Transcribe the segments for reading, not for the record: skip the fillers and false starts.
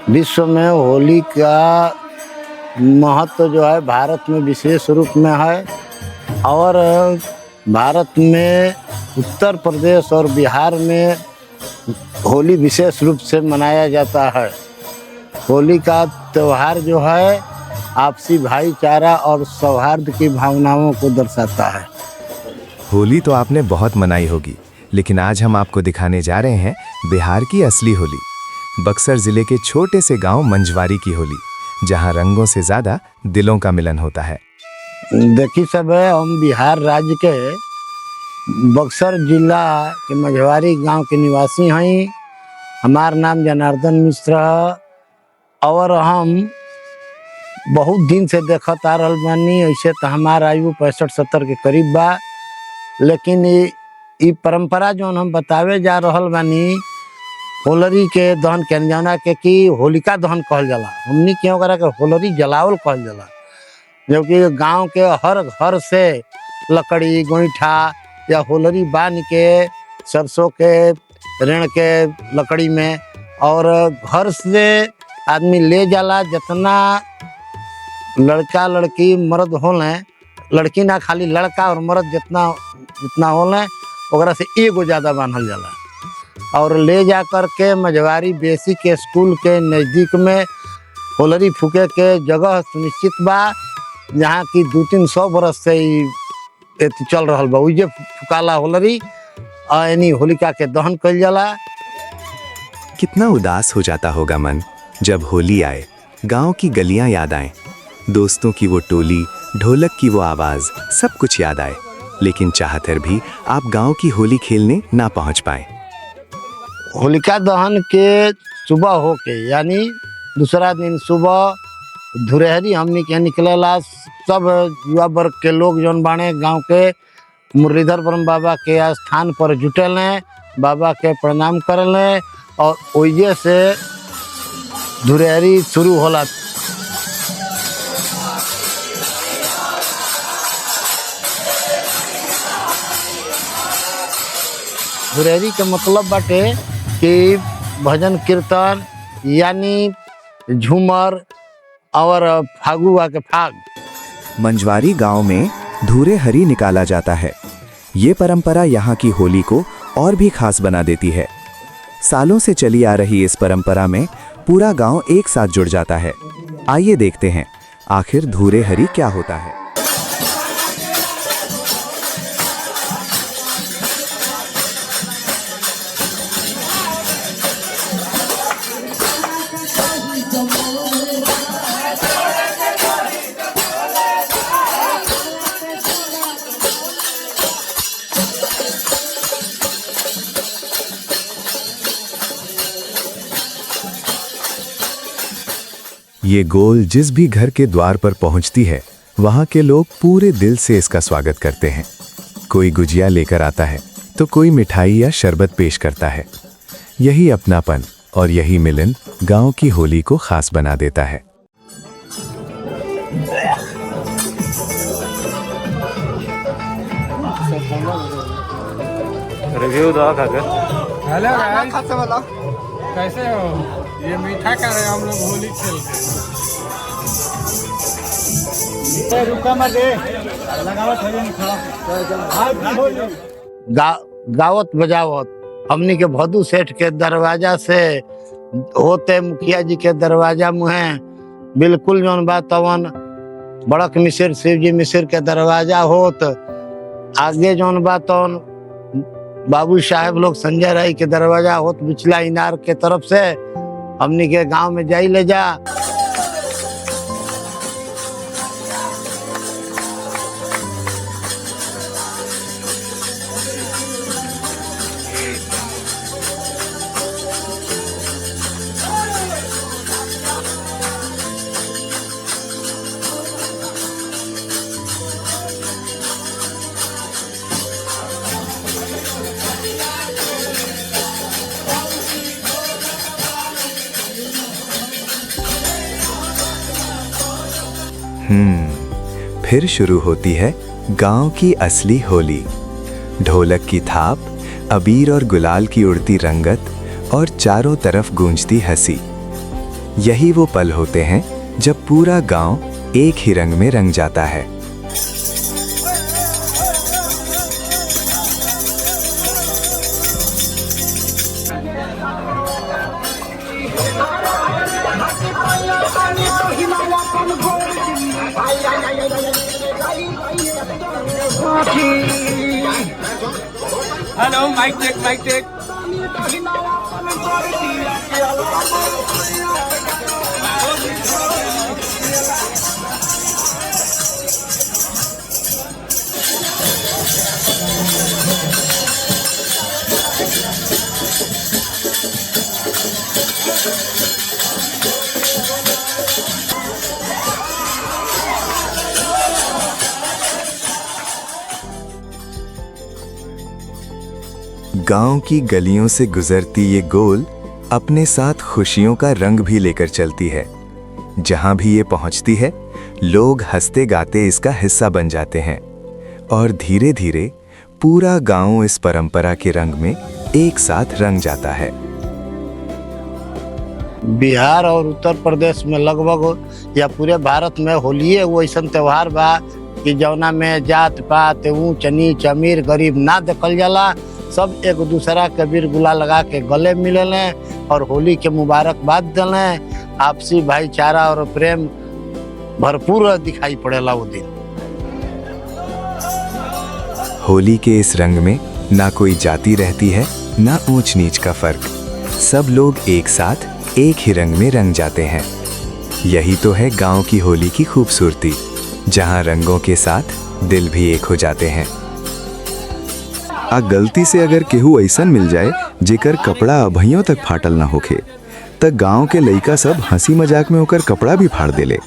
विश्व में होली का महत्व जो है भारत में विशेष रूप में है, और भारत में उत्तर प्रदेश और बिहार में होली विशेष रूप से मनाया जाता है। होली का त्यौहार जो है आपसी भाईचारा और सौहार्द की भावनाओं को दर्शाता है। होली तो आपने बहुत मनाई होगी, लेकिन आज हम आपको दिखाने जा रहे हैं बिहार की असली होली, बक्सर जिले के छोटे से गांव मंझवारी की होली, जहां रंगों से ज्यादा दिलों का मिलन होता है। देखिए सब, हम बिहार राज्य के बक्सर जिला के मंझवारी गांव के निवासी हैं। हमार नाम जनार्दन मिश्र है, और हम बहुत दिन से देखत आ रहल बानी। ऐसे तो हमार आयु 65-70 के करीब बा, लेकिन ये परंपरा जो हम बतावे जा रहल बानी होलरी के दहन के अनजाना के कि होलिका दहन कहल जाला। हमनी क्यों करा के होलरी जलावल कहल जाला, जबकि गांव के हर घर से लकड़ी गोईठा या होलरी बांध के सरसों के ऋण के लकड़ी में, और घर से आदमी ले जाला। जितना लड़का लड़की मर्द होले, लड़की ना खाली लड़का और मर्द जितना होले ओकरा से एगो ज़्यादा बांधल जाला, और ले जा कर के मंझवारी बेसिक स्कूल के नज़दीक में होलरी फूके के जगह सुनिश्चित बा, जहाँ की 200-300 बरस से ही चल रहा बा। उजे फुकाला होलरी यानी होलिका के दहन कइल जाला। कितना उदास हो जाता होगा मन जब होली आए, गांव की गलियां याद आए, दोस्तों की वो टोली, ढोलक की वो आवाज, सब कुछ याद आए, लेकिन चाहकर भी आप गांव की होली खेलने ना पहुंच पाए। होलिका दहन के सुबह होके यानी दूसरा दिन सुबह धुरहरी हमनी के निकलेला। सब युवा वर्ग के लोग जौन बाणे गांव के मुरलीधर ब्रह्म बाबा के स्थान पर जुटल हैं, बाबा के प्रणाम करल हैं, और ओइजे से धुरहरी शुरू होला। धुरहरी के मतलब बाटे कि भजन कीर्तन यानी झूमर और फागुआ के फाग। मंझवारी गांव में धूरे हरी निकाला जाता है। ये परंपरा यहाँ की होली को और भी खास बना देती है। सालों से चली आ रही इस परंपरा में पूरा गांव एक साथ जुड़ जाता है। आइए देखते हैं आखिर धूरे हरी क्या होता है। ये गोल जिस भी घर के द्वार पर पहुंचती है, वहां के लोग पूरे दिल से इसका स्वागत करते हैं। कोई गुजिया लेकर आता है तो कोई मिठाई या शरबत पेश करता है। यही अपनापन और यही मिलन गांव की होली को खास बना देता है। रिव्यू दो खाकर। हेलो गाइस, कैसे हो? ये मीठा कर रहे हैं हम लोग होली खेल के। रुका मत दे, लगावत है नहीं खड़ा। गावत बजावत हमनी के भदू सेठ के दरवाजा से होते मुखिया जी के दरवाजा मुहे बिल्कुल जौन बात तवन बड़क मिसिर शिवजी मिसिर के दरवाजा होत आगे जौन बात तवन बाबू साहेब लोग संजय राय के दरवाजा होत बिचला इनार के तरफ से हमनी के गांव में जाई ले जा। फिर शुरू होती है गांव की असली होली। ढोलक की थाप, अबीर और गुलाल की उड़ती रंगत और चारों तरफ गूंजती हंसी। यही वो पल होते हैं जब पूरा गांव एक ही रंग में रंग जाता है। Hello, mic check, mic check. गांव की गलियों से गुजरती ये गोल अपने साथ खुशियों का रंग भी लेकर चलती है। जहां भी ये पहुंचती है, लोग हंसते गाते इसका हिस्सा बन जाते हैं और धीरे धीरे पूरा गांव इस परंपरा के रंग में एक साथ रंग जाता है। बिहार और उत्तर प्रदेश में लगभग या पूरे भारत में होली वो ऐसा त्योहार बा कि जौना में जात पात ऊंच नीच अमीर गरीब ना देखल जाला। सब एक दूसरा के बीर गुलाल लगा के गले मिले और होली के मुबारकबाद दिले। आपसी भाईचारा और प्रेम भरपूर दिखाई पड़ेला वो दिन। होली के इस रंग में ना कोई जाति रहती है, ना ऊंच नीच का फर्क। सब लोग एक साथ एक ही रंग में रंग जाते हैं। यही तो है गांव की होली की खूबसूरती, जहां रंगों के साथ दिल भी एक हो जाते हैं। आ गलती से अगर केहू ऐसन मिल जाए जेकर कपड़ा अभइयों तक फाटल ना होखे, त गांव के लइका सब हंसी मजाक में होकर कपड़ा भी फाड़ देले।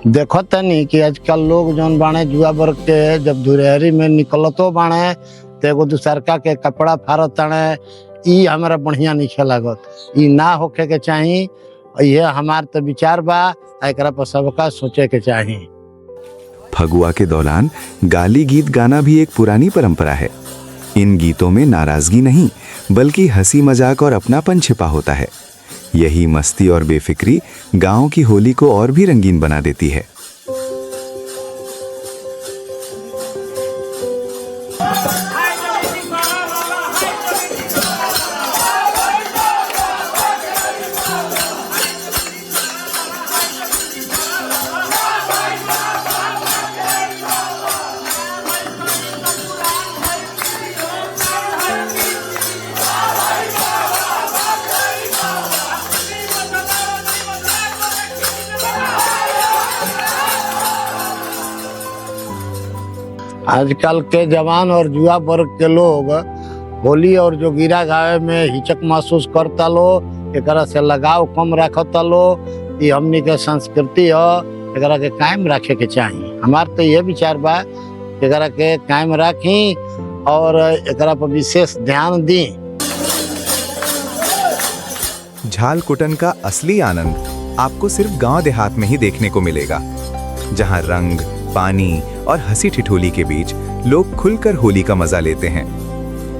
देखो तनी कि आजकल लोग जौन बाणे जुआ वर्ग के जब धुरहरी में निकलतो बाणे तो एगो दूसरका के कपड़ा फाड़त ताणे। ई हमारा बढ़िया नहीं लागत, ई ना होखे के चाही। ये हमार तो विचार बा, एकरा पर सबका सोचे के चाही। फगुआ के दौरान गाली गीत गाना भी एक पुरानी परंपरा है। इन गीतों में नाराजगी नहीं बल्कि हंसी मजाक और अपनापन छिपा होता है। यही मस्ती और बेफिक्री गांव की होली को और भी रंगीन बना देती है। आजकल के जवान और युवा वर्ग के लोग होली और जोगिरा गावे में हिचक महसूस करता लो, एकरा से लगाव कम रखता लो। ये हमनी के संस्कृति हो, एकरा के कायम रखे के चाहिए। हमार तो ये विचार बा, एकरा के कायम रखी और एकरा पर विशेष ध्यान दी। झाल कुटन का असली आनंद आपको सिर्फ गांव देहात में ही देखने को मिलेगा, जहां रंग, पानी और हंसी ठिठोली के बीच लोग खुलकर होली का मजा लेते हैं।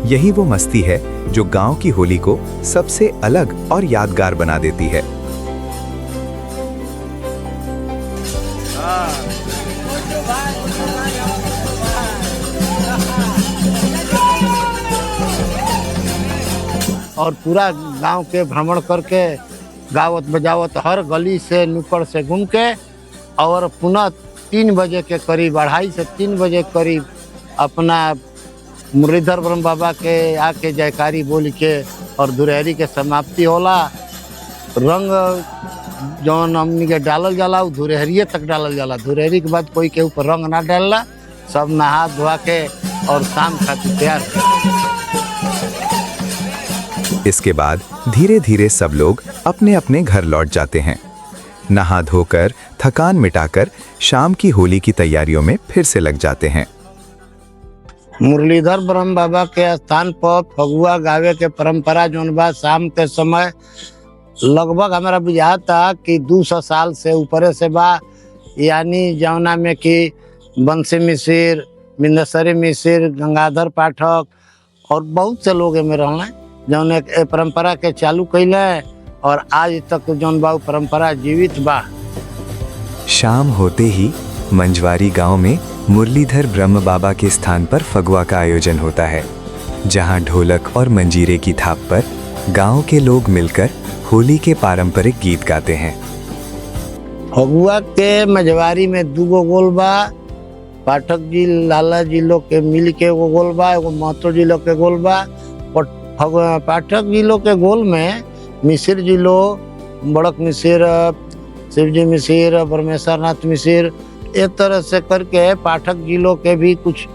यही वो मस्ती है जो गांव की होली को सबसे अलग और यादगार बना देती है। और पूरा गांव के भ्रमण करके गावत बजावत हर गली से नुक्कड़ से घूम के और पुनः 3 बजे के करीब, 2:30 से 3 बजे करीब अपना मुरलीधर ब्रह्म बाबा के आके जयकारी बोल के और धुरहरी के समाप्ति होला। रंग जौन हमनी के डालल जाला धुरहरिये तक डालल जाला। धुरहरी के बाद कोई के ऊपर रंग ना डालला, सब नहा धोआ के और शाम खातिर तैयार। इसके बाद धीरे धीरे सब लोग अपने अपने घर लौट जाते हैं। नहा धोकर थकान मिटाकर शाम की होली की तैयारियों में फिर से लग जाते हैं। मुरलीधर ब्रह्म बाबा के स्थान पर फगुआ गावे के परंपरा जौन बा शाम के समय लगभग हमारा बुझाता कि 200 साल से ऊपर से बा। यानी जौना में कि बंसी मिसिर, बिंदेश्वरी मिश्र, गंगाधर पाठक और बहुत से लोग एमे रहले जौन एक ए परंपरा के चालू कैले और आज तक जौन बा उ परंपरा जीवित बा। शाम होते ही मंझवारी गांव में मुरलीधर ब्रह्म बाबा के स्थान पर फगुआ का आयोजन होता है, जहां ढोलक और मंजीरे की थाप पर गांव के लोग मिलकर होली के पारंपरिक गीत गाते हैं। फगुआ के मझवारी में दूगो गोल बा। पाठक जी लाला जी लोग के मिल के एगो गोल बा, एगो महतो जी लोग के गोल बा। और पाठक जी लोग के गोल में मिश्र जी लोग, बड़क मिश्र, शिवजी मिश्र, परमेश्वर नाथ मिश्र, एक तरह से करके पाठक जी लोग के भी कुछ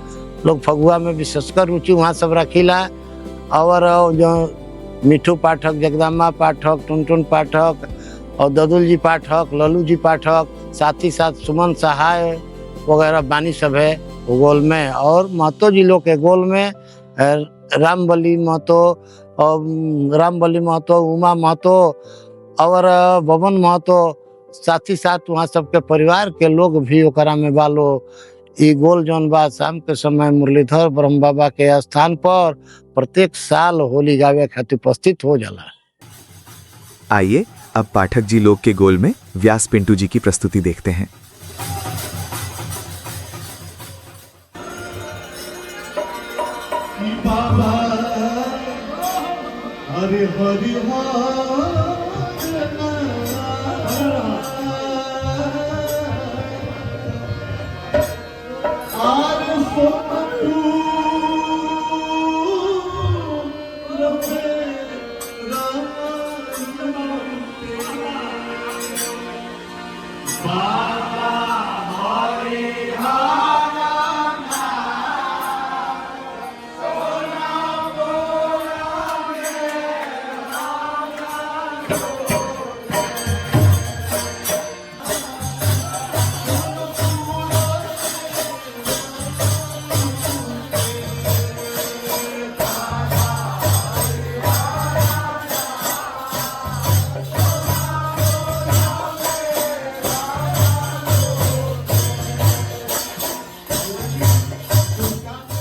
लोग फगुआ में विशेषकर रुचि वहाँ सब रखीला। और जो मिठू पाठक, जगदम्बा पाठक, टुनटुन पाठक और ददुल जी पाठक, लल्लू जी पाठक, साथ ही साथ सुमन सहाय वगैरह बानी सब है वो गोल में। और महतो जी लोग के गोल में रामबली महतो और उमा महतो और बबन महतो, साथ ही साथ वहाँ सबके परिवार के लोग भी ओकरा में बालो। ई गोल जौन बा शाम के समय मुरलीधर ब्रह्म बाबा के स्थान पर प्रत्येक साल होली गावे खातिर उपस्थित हो जाला। आइए अब पाठक जी लोग के गोल में व्यास पिंटू जी की प्रस्तुति देखते हैं। हरि हरि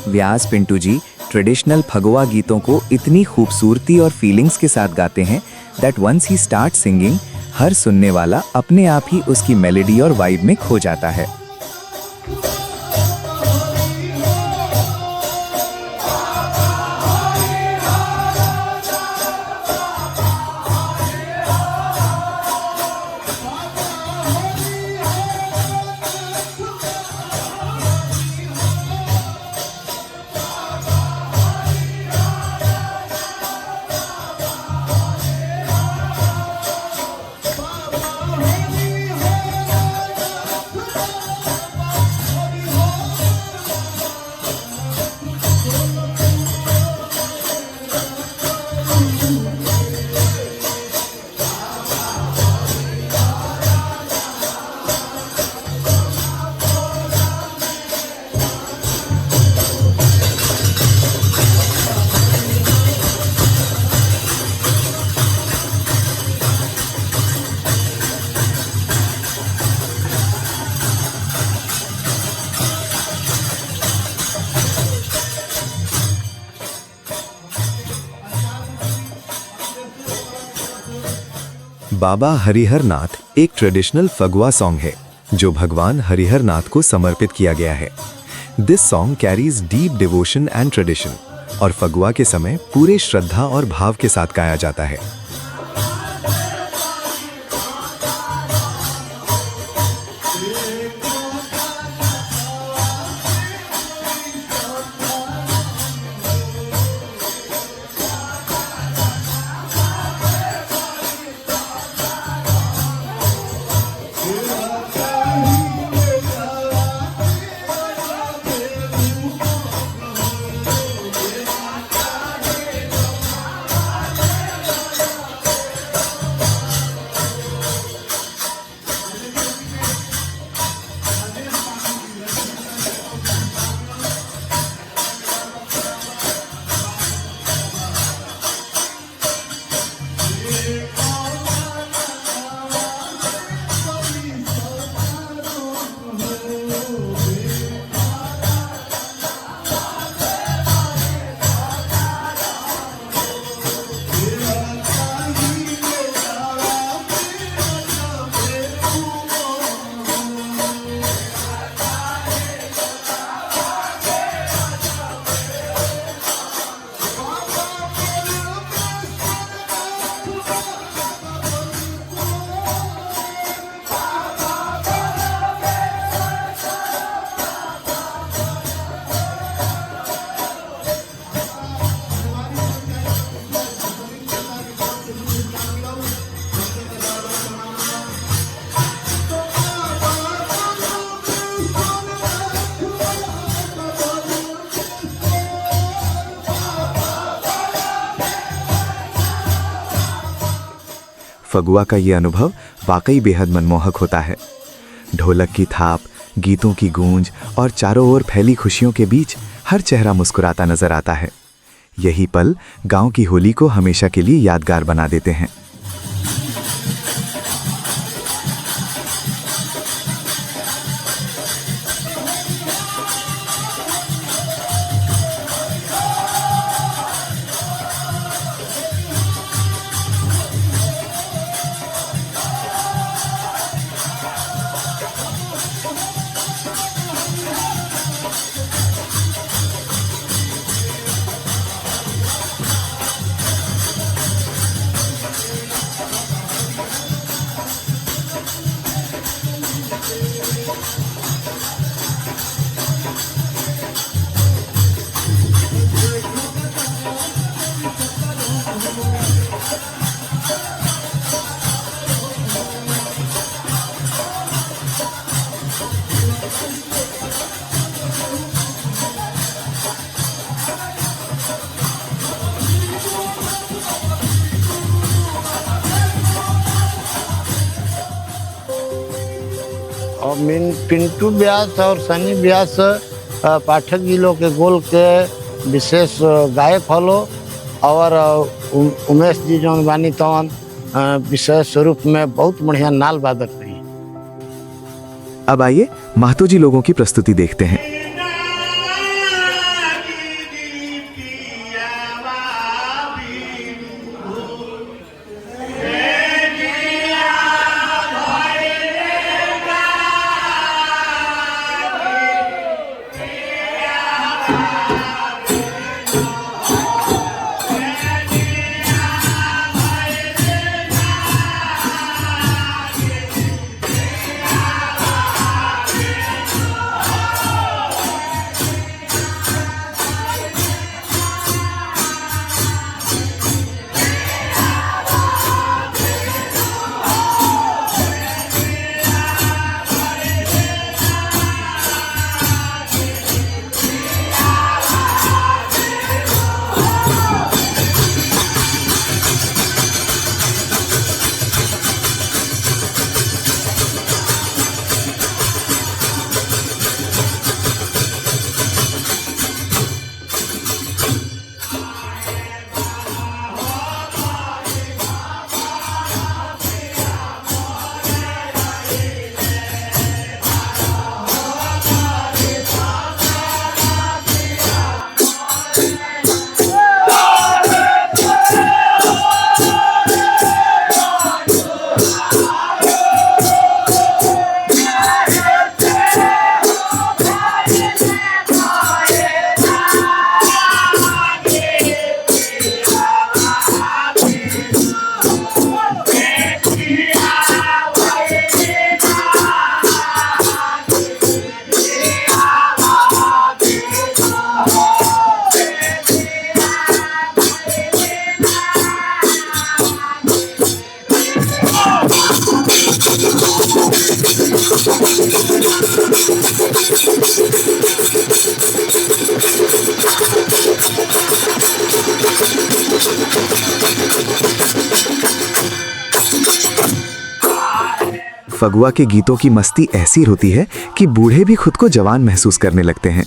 व्यास पिंटू जी ट्रेडिशनल फगुआ गीतों को इतनी खूबसूरती और फीलिंग्स के साथ गाते हैं that once he start singing, हर सुनने वाला अपने आप ही उसकी मेलोडी और वाइब में खो जाता है। बाबा हरिहर नाथ एक ट्रेडिशनल फगुआ सॉन्ग है जो भगवान हरिहर नाथ को समर्पित किया गया है। This song carries deep devotion and tradition और फगुआ के समय पूरे श्रद्धा और भाव के साथ गाया जाता है। फगुआ का ये अनुभव वाकई बेहद मनमोहक होता है। ढोलक की थाप, गीतों की गूंज और चारों ओर फैली खुशियों के बीच हर चेहरा मुस्कुराता नजर आता है। यही पल गांव की होली को हमेशा के लिए यादगार बना देते हैं। और पिंटू व्यास और सनी व्यास पाठक जी लोग के गोल के विशेष गायक हलो और उमेश जी जो बानी तवन विशेष स्वरूप में बहुत बढ़िया नाल वादक रही। अब आइए महतो जी लोगों की प्रस्तुति देखते हैं। फगुआ के गीतों की मस्ती ऐसी होती है कि बूढ़े भी खुद को जवान महसूस करने लगते हैं।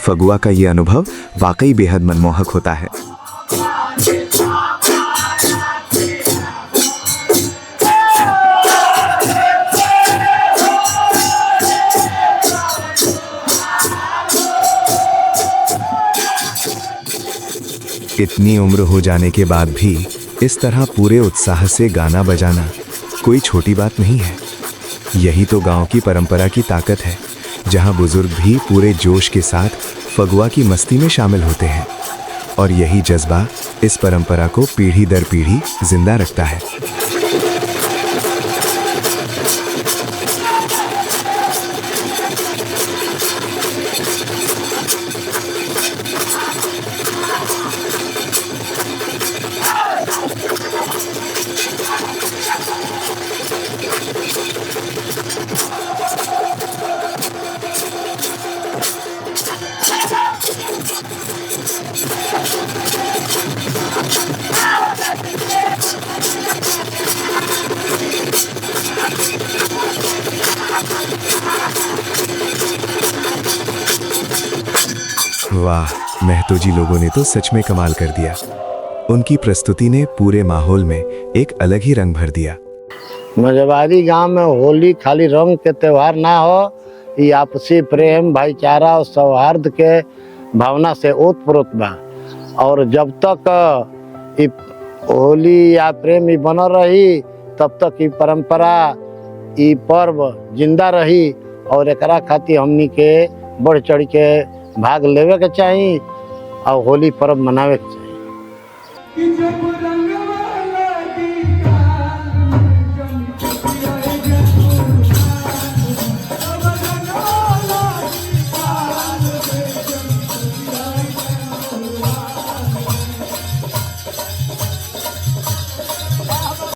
फगुआ का ये अनुभव वाकई बेहद मनमोहक होता है। इतनी उम्र हो जाने के बाद भी इस तरह पूरे उत्साह से गाना बजाना कोई छोटी बात नहीं है। यही तो गांव की परंपरा की ताकत है, जहां बुजुर्ग भी पूरे जोश के साथ फगुआ की मस्ती में शामिल होते हैं और यही जज्बा इस परंपरा को पीढ़ी दर पीढ़ी जिंदा रखता है। वाह, महतो जी लोगों ने तो सच में कमाल कर दिया। उनकी प्रस्तुति ने पूरे माहौल में एक अलग ही रंग भर दिया। मझवारी गांव में होली खाली रंग के त्योहार ना हो, ये आपसी प्रेम, भाईचारा और सौहार्द के भावना से ओतप्रोत बा। और जब तक ये होली या प्रेम ही बनल रही, तब तक ये परंपरा, ये पर्व जिंदा रही। और एकरा खातिर हमनी के बढ़ चढ़ के भाग लेवे के चाही और होली पर्व मनावे के चाही। कि जब